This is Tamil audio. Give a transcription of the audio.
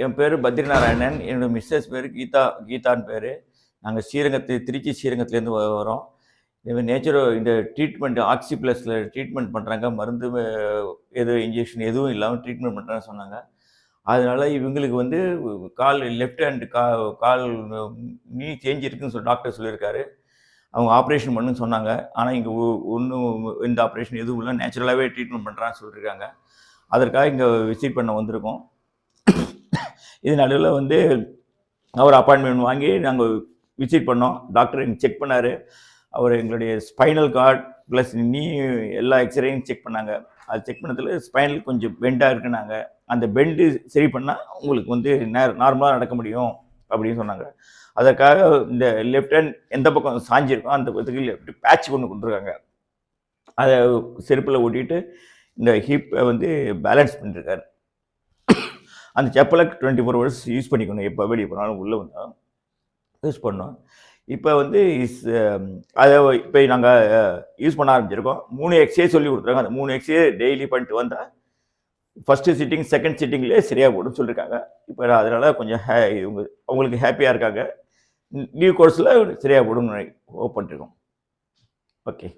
என் பேர் பத்ரிநாராயணன். என்னோட மிஸ்ஸஸ் பேர் கீதான்னு பேர். நாங்கள் திருச்சி ஸ்ரீரங்கத்துலேருந்து வரோம். இதுமாதிரி இந்த ட்ரீட்மெண்ட் ஆக்சி ப்ளஸில் ட்ரீட்மெண்ட் பண்ணுறாங்க. மருந்து எதுவும் இன்ஜெக்ஷன் எதுவும் இல்லாமல் ட்ரீட்மெண்ட் பண்ணுறாங்கன்னு சொன்னாங்க. அதனால் இவங்களுக்கு வந்து கால் லெஃப்ட் ஹேண்ட் கால் நீ தேஞ்சிருக்குன்னு டாக்டர் சொல்லியிருக்காரு. அவங்க ஆப்ரேஷன் பண்ணுன்னு சொன்னாங்க. ஆனால் இங்கே ஒன்றும் எந்த ஆப்ரேஷன் எதுவும் இல்லை, நேச்சுரலாகவே ட்ரீட்மெண்ட் பண்ணுறான்னு சொல்லியிருக்காங்க. அதற்காக இங்கே விசிட் பண்ண வந்திருக்கோம். இது நடுவில் வந்து அவர் அப்பாயின்மெண்ட் வாங்கி நாங்கள் விசிட் பண்ணோம். டாக்டர் எங்கள் செக் பண்ணார். அவர் எங்களுடைய ஸ்பைனல் கார்டு ப்ளஸ் நீ எல்லா எக்ஸ்ரேயும் செக் பண்ணாங்க. அது செக் பண்ணதில் ஸ்பைனல் கொஞ்சம் பெண்டாக இருக்குனாங்க. அந்த பெண்டு சரி பண்ணால் உங்களுக்கு வந்து நார்மலாக நடக்க முடியும் அப்படின்னு சொன்னாங்க. அதற்காக இந்த லெஃப்ட் ஹேண்ட் எந்த பக்கம் சாஞ்சிருக்கோம் அந்த பக்கத்துக்கு லெஃப்ட் பேட்ச் கொண்டு கொடுத்துருக்காங்க. அதை செருப்பில் ஓட்டிட்டு இந்த ஹிப்பை வந்து பேலன்ஸ் பண்ணிருக்காரு. அந்த செப்பலை 24 hours யூஸ் பண்ணிக்கணும். எப்போ வெளியே போனாலும் உள்ளே வந்தால் யூஸ் பண்ணோம். இப்போ வந்து அதை இப்போ நாங்கள் யூஸ் பண்ண ஆரம்பிச்சிருக்கோம். 3 எக்ஸசைஸ் சொல்லி கொடுத்துருக்காங்க. அந்த 3 எக்ஸசைஸ் டெய்லி பண்ணிட்டு வந்தால் ஃபஸ்ட்டு சிட்டிங் செகண்ட் சிட்டிங்லேயே சரியாக போடுன்னு சொல்லியிருக்காங்க. இப்போ அதனால் கொஞ்சம் அவங்களுக்கு ஹாப்பியாக இருக்காங்க. நியூ கோர்ஸில் சரியாக போடுன்னு ஹோப் பண்ணிருக்கோம். ஓகே.